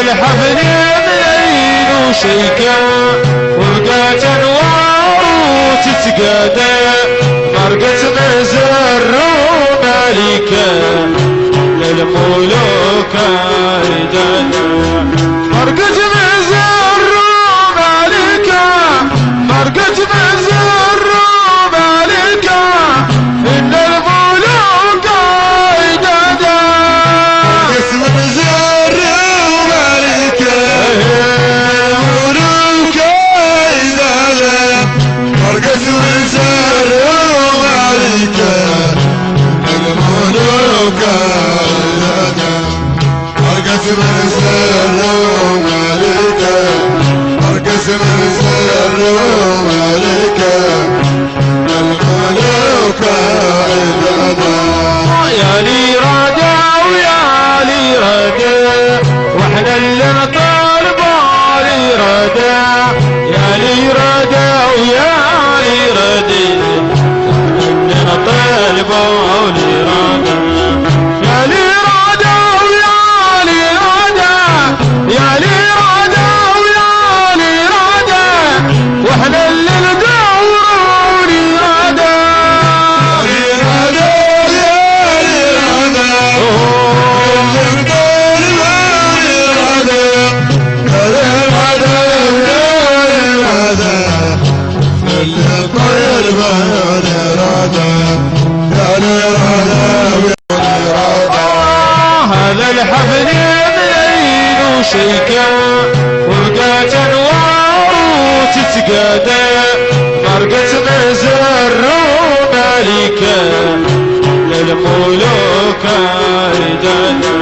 الحفل يمين وشيكا ورقات انوار وتتقادى مرقة مزر ومالكة للملوك عيدانا مرقة مزر ومالكة مرقة مزر ومالكة إن الملوك عيدانا مرقة مزر ومالكة الملوك عيدانا مرقة مزر ومالكة الملوك عيدانا مرقة مزر ومالكة مرقة مزر ومالكة الملوك عيدانا يا لي ردا ويا لي ردا واحنا اللي نطالبه لي ردا يا لي ردا ويا لي ردا اللي نطالبه لي ردا يا لي ردا ويا لي ردا يا لي ردا ويا لي ردا واحنا اللي ندور لي ردا لي ردا يا لي ردا اللي ندور لي ردا يا لي ردا يا لي ردا اللي ندور لي ردا يا لي ردا هذا الحفل يمين وشيكا ورقات انوار وتتقادى مرقة مزر ومالكة للملوك عيدانا